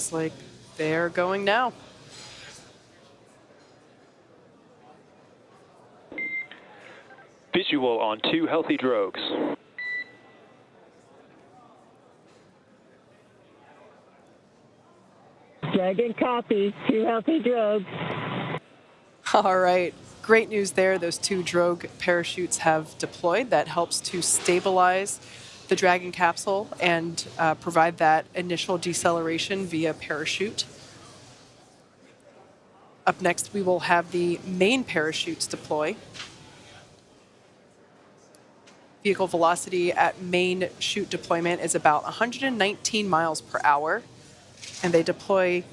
looks like they're going now. Visual on 2 healthy drogues. Dragon copy, 2 healthy drogues. All right, great news there. Those 2 drogue parachutes have deployed. That helps to stabilize the Dragon capsule and provide that initial deceleration via parachute. Up next, we will have the main parachutes deploy. Vehicle velocity at main chute deployment is about 119 miles per hour, and they deploy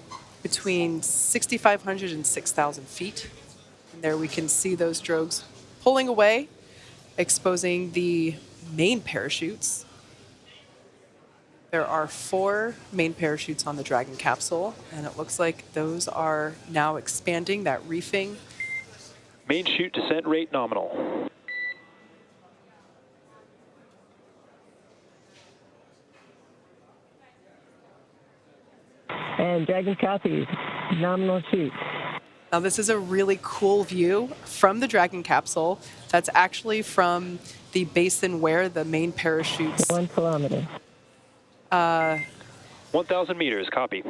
between 6,500 and 6,000 feet. And there we can see those drogues pulling away, exposing the main parachutes. There are 4 main parachutes on the Dragon capsule, and it looks like those are now expanding, that reefing. Main chute descent rate nominal. And Dragon copies, nominal chute. Now this is a really cool view from the Dragon capsule. That's actually from the basin where the main parachutes... 1 kilometer. 1,000 meters, copy.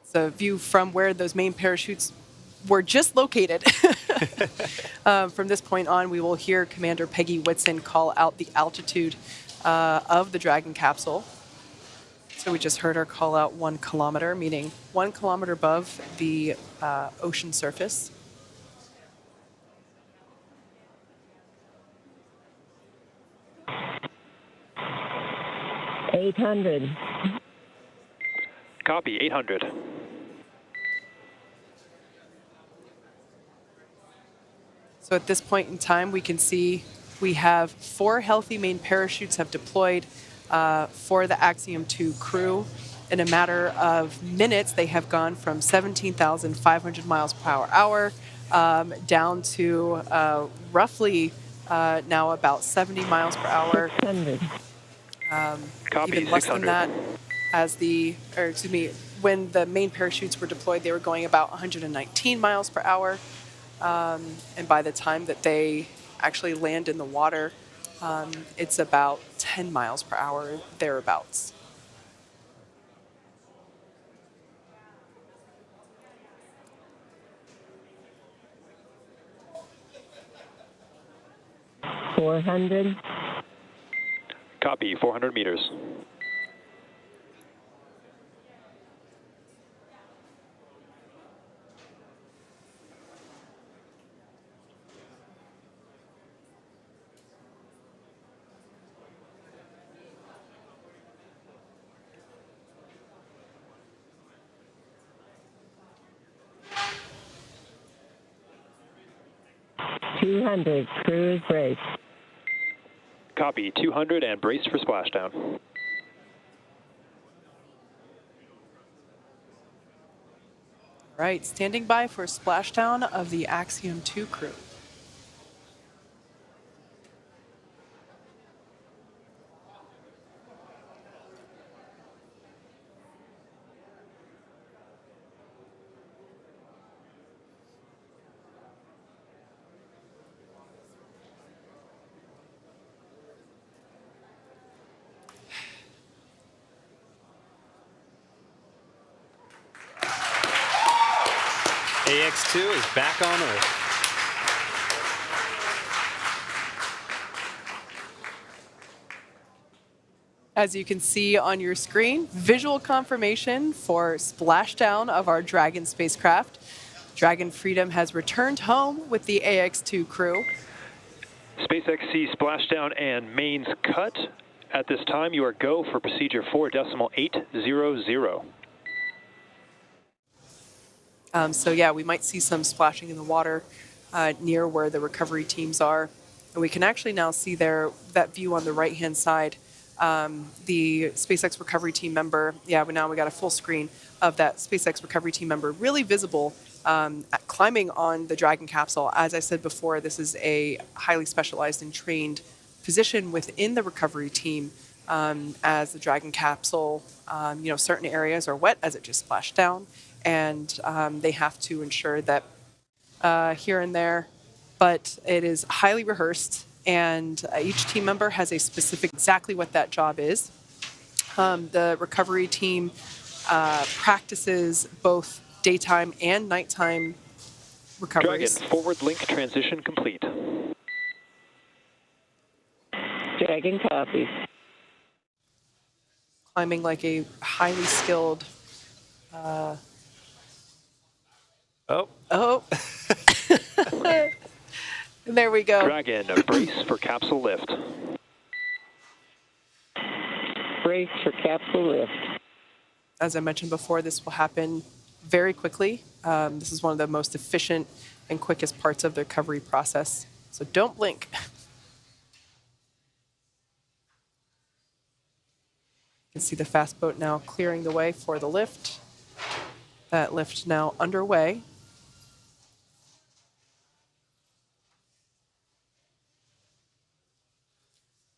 It's a view from where those main parachutes were just located. From this point on, we will hear Commander Peggy Whitson call out the altitude of the Dragon capsule. So we just heard her call out 1 kilometer, meaning 1 kilometer above the ocean surface. $800. Copy, 800. So at this point in time, we can see we have 4 healthy main parachutes have deployed for the Axiom 2 crew. In a matter of minutes, they have gone from 17,500 miles per hour down to roughly now about 70 miles per hour. 600. Copy, Even less 600. than that, when the main parachutes were deployed, they were going about 119 miles per hour. And by the time that they actually land in the water, it's about 10 miles per hour, thereabouts. $400. Copy, 400 meters. $200. Crew is braced. Copy, 200 and brace for splashdown. All right, standing by for splashdown of the Axiom 2 crew. AX2 is back on Earth. As you can see on your screen, visual confirmation for splashdown of our Dragon spacecraft. Dragon Freedom has returned home with the AX2 crew. SpaceX sees splashdown and mains cut. At this time, you are go for procedure 4.800. So yeah, we might see some splashing in the water near where the recovery teams are. And we can actually now see there, that view on the right-hand side, the SpaceX recovery team member. Yeah, but now we got a full screen of that SpaceX recovery team member, really visible, climbing on the Dragon capsule. As I said before, this is a highly specialized and trained position within the recovery team as the Dragon capsule, certain areas are wet as it just splashed down, and they have to ensure that here and there, but it is highly rehearsed, and each team member has a specific, exactly what that job is. The recovery team practices both daytime and nighttime recoveries. Dragon, forward link transition complete. Dragon copies. Climbing like a highly skilled. Oh. There we go. Dragon, brace for capsule lift. Brace for capsule lift. As I mentioned before, this will happen very quickly. This is one of the most efficient and quickest parts of the recovery process. So don't blink. You can see the fast boat now clearing the way for the lift. That lift now underway.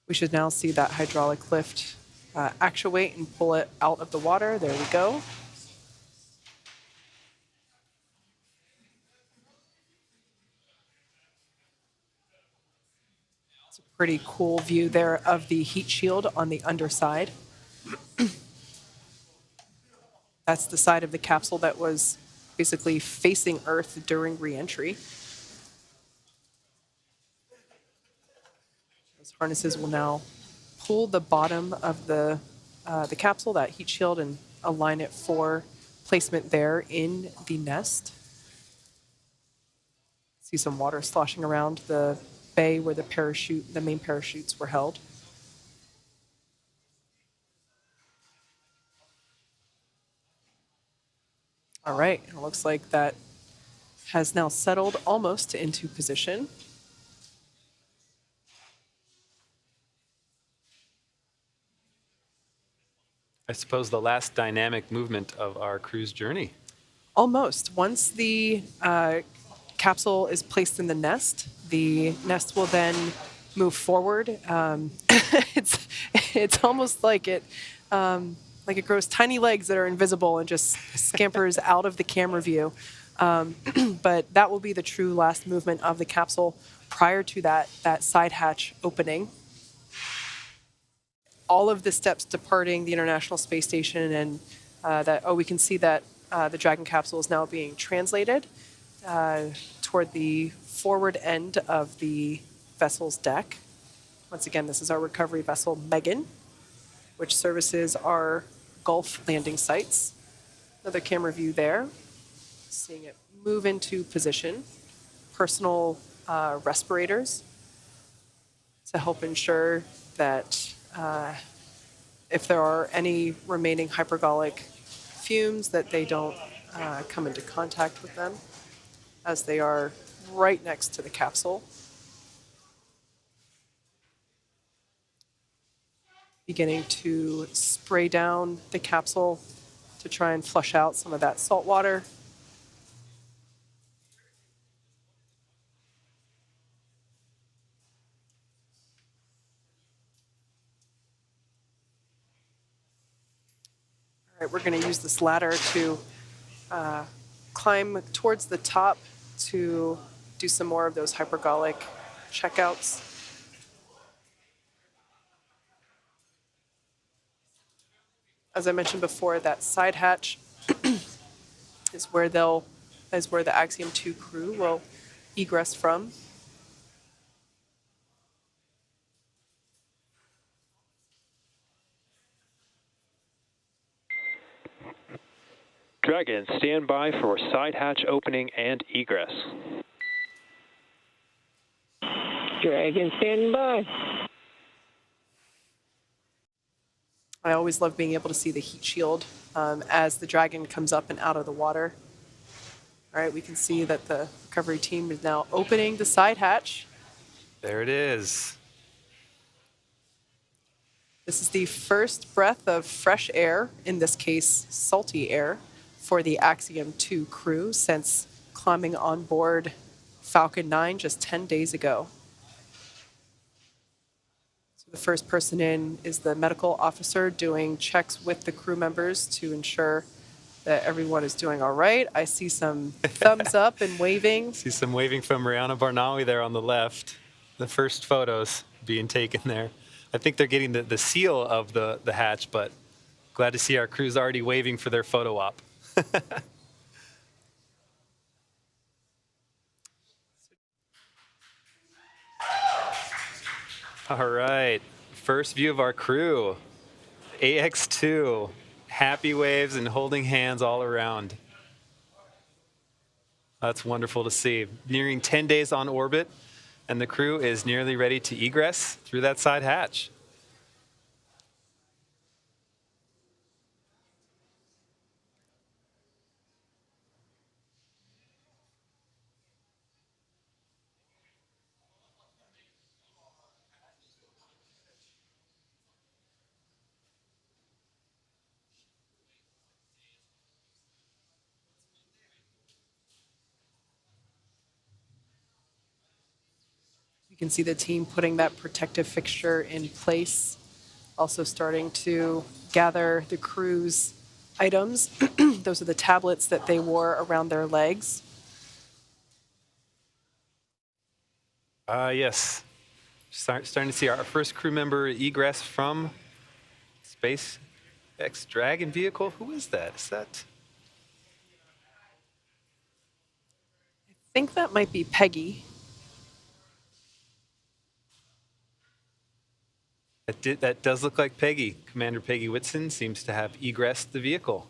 We should now see that hydraulic lift actuate and pull it out of the water. There we go. It's a pretty cool view there of the heat shield on the underside. That's the side of the capsule that was basically facing Earth during re-entry. Those harnesses will now pull the bottom of the capsule, that heat shield, and align it for placement there in the nest. See some water sloshing around the bay where the main parachutes were held. All right, it looks like that has now settled almost into position. I suppose the last dynamic movement of our cruise journey. Almost. Once the capsule is placed in the nest will then move forward. It's almost like it grows tiny legs that are invisible and just scampers out of the camera view. But that will be the true last movement of the capsule prior to that side hatch opening. All of the steps departing the International Space Station, and we can see that the Dragon capsule is now being translated toward the forward end of the vessel's deck. Once again, this is our recovery vessel, Megan, which services our Gulf landing sites. Another camera view there, seeing it move into position. Personal respirators to help ensure that if there are any remaining hypergolic fumes, that they don't come into contact with them, as they are right next to the capsule. Beginning to spray down the capsule to try and flush out some of that salt water. All right, we're going to use this ladder to climb towards the top to do some more of those hypergolic checkouts. As I mentioned before, that side hatch is where the Axiom 2 crew will egress from. Dragon, stand by for side hatch opening and egress. Dragon standing by. I always love being able to see the heat shield as the Dragon comes up and out of the water. All right, we can see that the recovery team is now opening the side hatch. There it is. This is the first breath of fresh air, in this case, salty air, for the Axiom 2 crew since climbing on board Falcon 9 just 10 days ago. So The first person in is the medical officer doing checks with the crew members to ensure that everyone is doing all right. I see some thumbs up and waving. See some waving from Rayyanah Barnawi there on the left. The first photos being taken there. I think they're getting the seal of the hatch, but glad to see our crew's already waving for their photo op. All right, first view of our crew. Ax-2, happy waves and holding hands all around. That's wonderful to see. Nearing 10 days on orbit, and the crew is nearly ready to egress through that side hatch. You can see the team putting that protective fixture in place, also starting to gather the crew's items. Those are the tablets that they wore around their legs. Yes, starting to see our first crew member egress from SpaceX Dragon vehicle. Who is that? Is that? I think that might be Peggy. That does look like Peggy. Commander Peggy Whitson seems to have egressed the vehicle.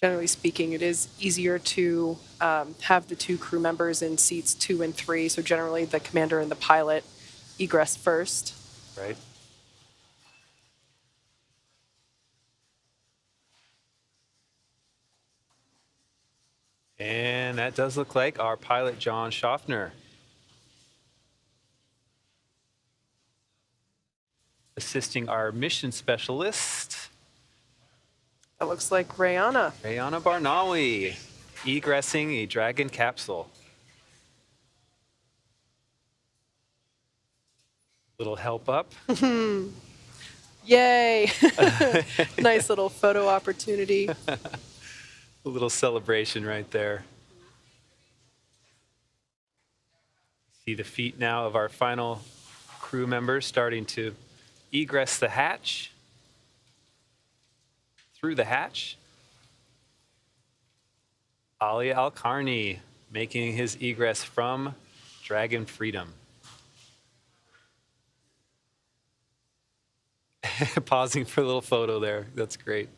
Generally speaking, it is easier to have the two crew members in seats 2 and 3. So generally the commander and the pilot egress first. Right. And that does look like our pilot, John Schaffner. Assisting our mission specialist, That looks like Rayyanah. Rayyanah Barnawi, egressing a Dragon capsule. Little help up. Yay! Nice little photo opportunity. A little celebration right there. See the feet now of our final crew members starting to egress the hatch. Through the hatch. Ali Alqarni making his egress from Dragon Freedom. Pausing for a little photo there. That's great.